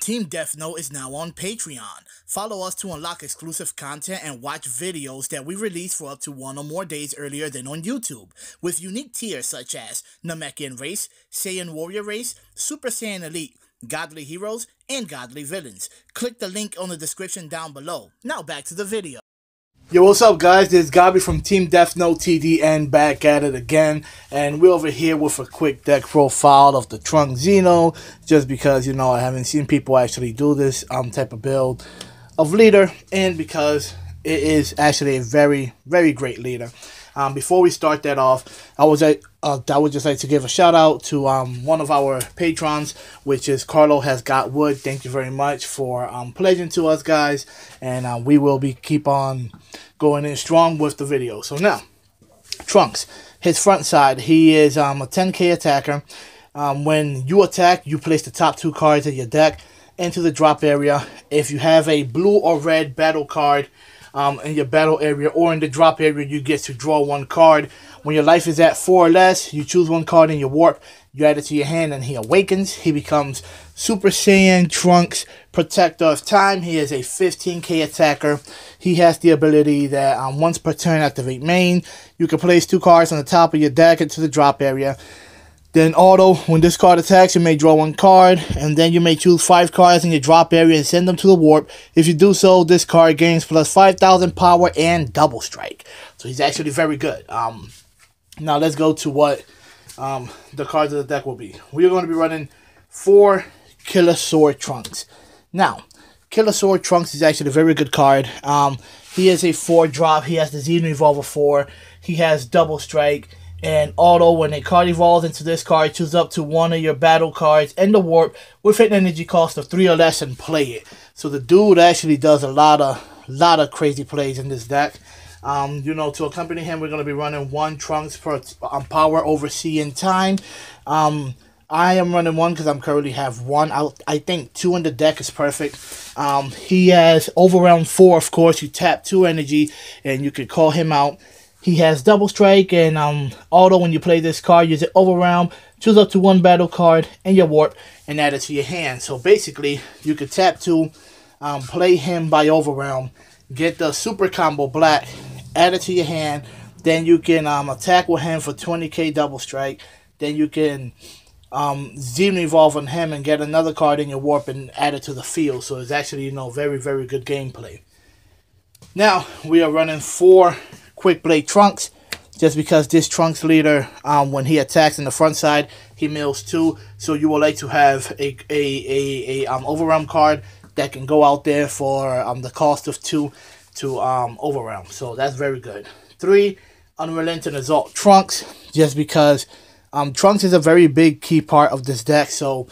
Team DeathNote is now on Patreon. Follow us to unlock exclusive content and watch videos that we release for up to 1 or more days earlier than on YouTube, with unique tiers such as Namekian Race, Saiyan Warrior Race, Super Saiyan Elite, Godly Heroes, and Godly Villains. Click the link on the description down below. Now back to the video. Yo, what's up, guys? This is Gabi from Team DeathNote TDN back at it again, and we're over here with a quick deck profile of the Trunk Xeno, just because, you know, I haven't seen people actually do this type of build of leader, and because it is actually a very, very great leader. Before we start that off, I would just like to give a shout out to one of our patrons, which is Carlo Has Got Wood. Thank you very much for pledging to us, guys, and we will keep on going in strong with the video. So now, Trunks, his front side, he is a 10k attacker. When you attack, you place the top 2 cards of your deck into the drop area. If you have a blue or red battle card in your battle area or in the drop area, you get to draw 1 card. When your life is at 4 or less, you choose 1 card in your warp, you add it to your hand, and he awakens. He becomes Super Saiyan Trunks, Protector of Time. He is a 15k attacker. He has the ability that once per turn, activate main. You can place 2 cards on the top of your deck into the drop area. Then auto, when this card attacks, you may draw 1 card, and then you may choose 5 cards in your drop area and send them to the warp. If you do so, this card gains plus 5,000 power and double strike. So he's actually very good. Now let's go to what the cards of the deck will be. We are going to be running 4 Killer Sword Trunks. Now, Killer Sword Trunks is actually a very good card. He is a 4-drop. He has the Xeno Evolver 4. He has double strike. And auto, when a card evolves into this card, choose up to 1 of your battle cards in the warp with an energy cost of 3 or less and play it. So the dude actually does a lot of crazy plays in this deck. You know, to accompany him, we're going to be running 1 Trunks per power over sea and time. I am running 1 because I'm currently have 1 out. I think 2 in the deck is perfect. He has Overwhelm 4, of course. You tap 2 energy and you can call him out. He has double strike and auto. When you play this card, use it Overwhelm, choose up to 1 battle card in your warp and add it to your hand. So basically, you could tap 2, play him by Overwhelm, get the super combo black, add it to your hand. Then you can attack with him for 20k double strike. Then you can Xeno Evolve on him and get another card in your warp and add it to the field. So it's actually, you know, very, very good gameplay. Now we are running 4 Quick Blade Trunks, just because this Trunks leader, when he attacks in the front side, he mills 2. So you would like to have a Overwhelm card that can go out there for the cost of 2 to Overwhelm. So that's very good. 3 Unrelenting Assault Trunks, just because Trunks is a very big key part of this deck. So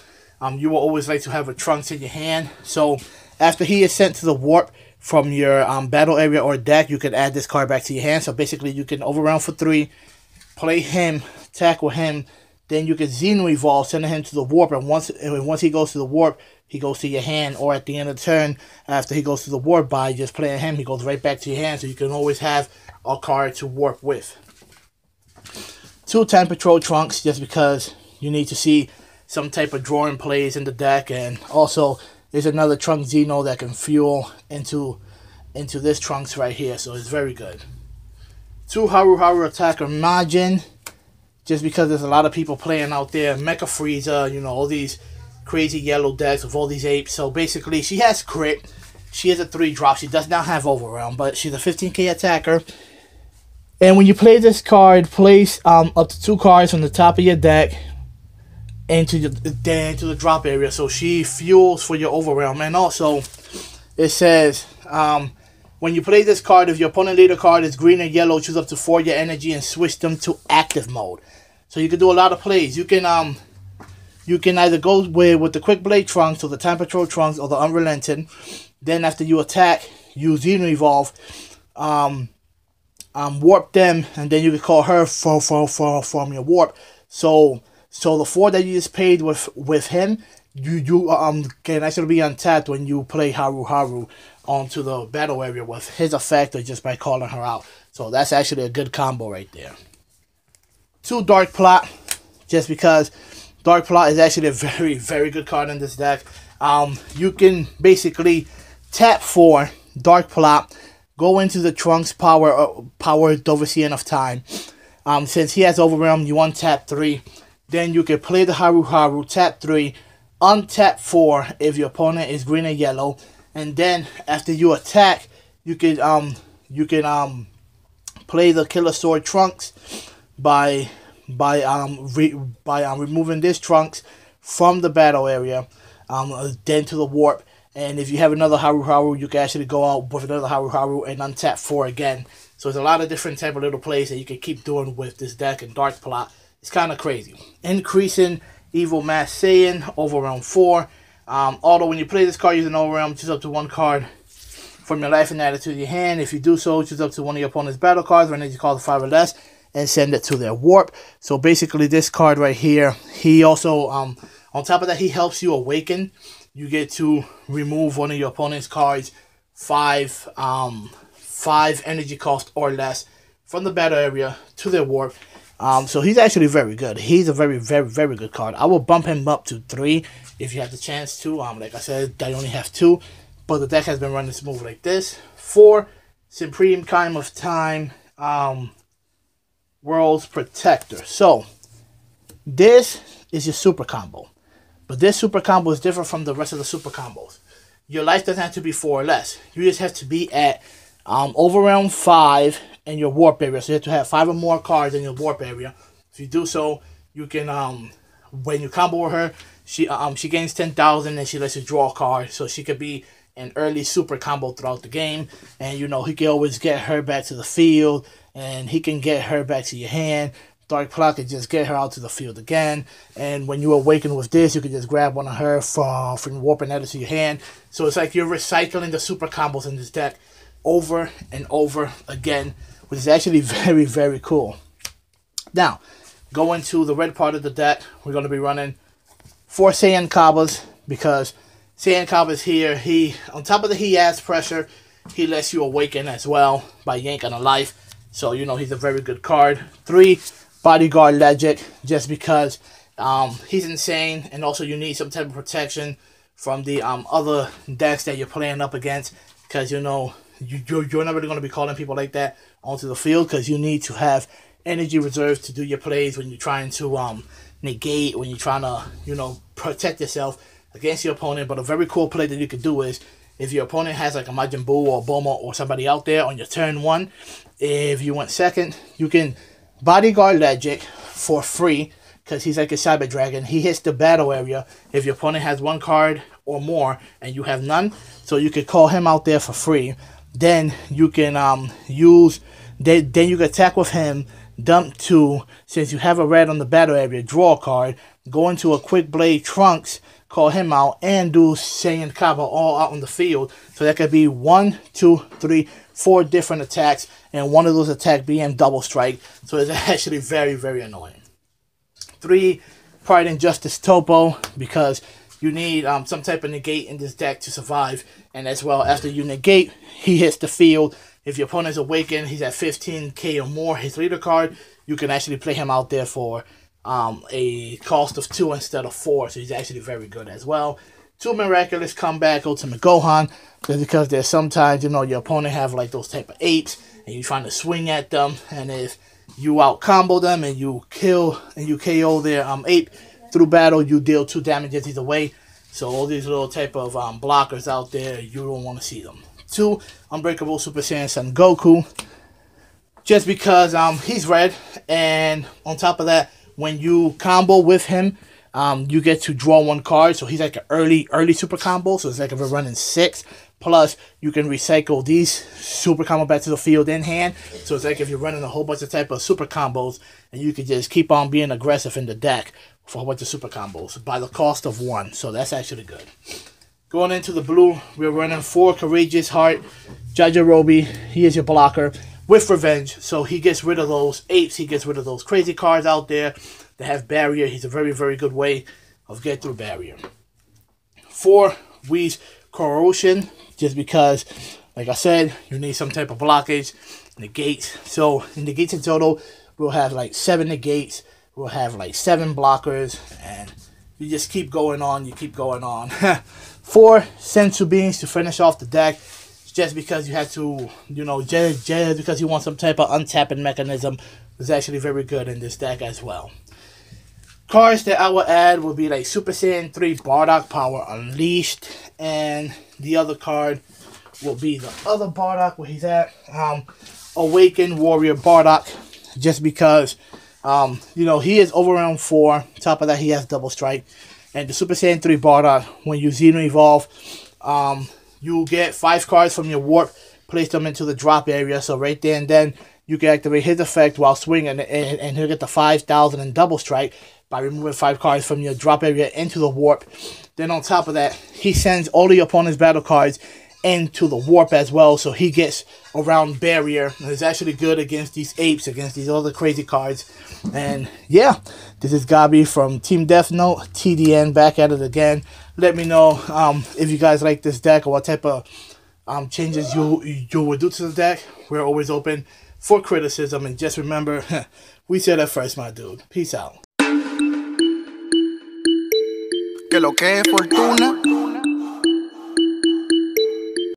you will always like to have a Trunks in your hand. So after he is sent to the warp from your battle area or deck, you can add this card back to your hand. So basically, you can Overwhelm for 3, play him, tackle him, then you can Xeno Evolve, send him to the warp, and once he goes to the warp, he goes to your hand, or at the end of the turn, after he goes to the warp, by just playing him, he goes right back to your hand, so you can always have a card to warp with. 2 Time Patrol Trunks, just because you need to see some type of drawing plays in the deck, and also there's another Trunk Xeno that can fuel into this Trunks right here, so it's very good. 2 Haru Attacker Majin, just because there's a lot of people playing out there. Mecha Frieza, you know, all these crazy yellow decks with all these apes. So basically, she has crit. She is a 3-drop. She does not have Overwhelm, but she's a 15k attacker. And when you play this card, place up to 2 cards from the top of your deck into the drop area, so she fuels for your Overwhelm. And also, it says when you play this card, if your opponent leader card is green or yellow, choose up to 4 your energy and switch them to active mode. So you can do a lot of plays. You can either go with the Quick Blade Trunks or the Time Patrol Trunks or the Unrelenting. Then after you attack, use Xeno Evolve, warp them, and then you can call her from your warp. So the 4 that you just paid with him, you can actually be untapped when you play Haru onto the battle area with his effect or just by calling her out. So that's actually a good combo right there. 2 Dark Plot, just because Dark Plot is actually a very, very good card in this deck. You can basically tap 4 Dark Plot, go into the Trunks power Overseer of Time. Since he has Overwhelm, you untap 3. Then you can play the Haru, tap 3, untap 4 if your opponent is green and yellow, and then after you attack, you can play the Killer Sword Trunks by removing this Trunks from the battle area, then to the warp. And if you have another Haru, you can actually go out with another Haru and untap 4 again. So there's a lot of different type of little plays that you can keep doing with this deck and Dark Plot. It's kind of crazy. Increasing Evil Mass Saiyan, Overwhelm 4. Although when you play this card using Overwhelm, choose up to 1 card from your life and add it to your hand. If you do so, choose up to one of your opponent's battle cards, or energy cards 5 or less, and send it to their warp. So basically this card right here, he also, on top of that, he helps you awaken. You get to remove one of your opponent's cards 5 energy cost or less from the battle area to their warp. So he's actually very good. He's a very, very, very good card. I will bump him up to 3 if you have the chance to. Like I said, I only have 2, but the deck has been running smooth like this. 4, Supreme Kind of Time, World's Protector. So this is your super combo, but this super combo is different from the rest of the super combos. Your life doesn't have to be 4 or less. You just have to be at Overwhelm 5 in your warp area. So you have to have 5 or more cards in your warp area. If you do so, you can when you combo with her, she gains 10,000 and she lets you draw a card. So she could be an early super combo throughout the game, and you know he can always get her back to the field, and he can get her back to your hand. Dark Plot can just get her out to the field again, and when you awaken with this, you can just grab one of her from warp and add it to your hand. So it's like you're recycling the super combos in this deck over and over again, which is actually very, very cool. Now, going to the red part of the deck, we're going to be running 4 Saiyan Kabbas, because Saiyan Kabba's here. He, on top of the he adds pressure, he lets you awaken as well by yanking a life. So, you know, he's a very good card. 3, Bodyguard Legic, just because he's insane, and also you need some type of protection from the other decks that you're playing up against, because, you know, you're not really going to be calling people like that onto the field, because you need to have energy reserves to do your plays when you're trying to negate, when you're trying to, you know, protect yourself against your opponent. But a very cool play that you could do is, if your opponent has like a Majin Buu or Bulma or somebody out there on your turn 1, if you went second, you can Bodyguard Legic for free, because he's like a Cyber Dragon. He hits the battle area if your opponent has 1 card or more and you have none. So you could call him out there for free. Then you can then you can attack with him, dump 2, since you have a red on the battle area, draw a card, go into a Quick Blade Trunks, call him out, and do Saiyan Kabba all out on the field. So that could be 1, 2, 3, 4 different attacks, and one of those attacks being double strike. So it's actually very, very annoying. 3, Pride and Justice Topo, because you need some type of negate in this deck to survive. And as well, after you negate, he hits the field. If your opponent's awakened, he's at 15k or more, his leader card, you can actually play him out there for a cost of 2 instead of 4. So he's actually very good as well. 2 Miraculous Comeback Ultimate Gohan, just because there's sometimes, you know, your opponent have like those type of apes, and you're trying to swing at them, and if you out combo them and you kill and you KO their ape through battle, you deal 2 damages either way. So all these little type of blockers out there, you don't want to see them. 2 Unbreakable Super Saiyan Son Goku, just because he's red, and on top of that, when you combo with him, you get to draw 1 card. So he's like an early super combo. So it's like if we're running 6. Plus, you can recycle these super combo back to the field in hand. So it's like if you're running a whole bunch of type of super combos, and you can just keep on being aggressive in the deck for a bunch of super combos by the cost of 1. So that's actually good. Going into the blue, we're running 4 Courageous Heart, Jajirobe. He is your blocker with Revenge. So he gets rid of those apes. He gets rid of those crazy cards out there that have barrier. He's a very, very good way of getting through barrier. 4 Whis Corrosion, just because, like I said, you need some type of blockage, negates. So in negates in total, we'll have like 7 negates will have like 7 blockers, and you just keep going on, you keep going on. 4 Sensu Beans to finish off the deck, just because you had to, you know, just because you want some type of untapping mechanism, is actually very good in this deck as well. Cards that I will add will be like Super Saiyan 3 Bardock Power Unleashed, and the other card will be the other Bardock, where he's at, Awakened Warrior Bardock, just because, you know, he is overround 4. Top of that, he has double strike. And the Super Saiyan 3 Bardock, when you Xeno Evolve, you get 5 cards from your warp, place them into the drop area. So right there and then, you can activate his effect while swinging, and he'll get the 5,000 and double strike by removing 5 cards from your drop area into the warp. Then on top of that, he sends all the opponent's battle cards into the warp as well, so he gets around barrier, and it's actually good against these apes, against these other crazy cards. And yeah, this is Gabi from Team DeathNote, TDN, back at it again. Let me know if you guys like this deck, or what type of changes you would do to the deck. We're always open for criticism, and just remember, we said it first, my dude. Peace out. Que lo que es fortuna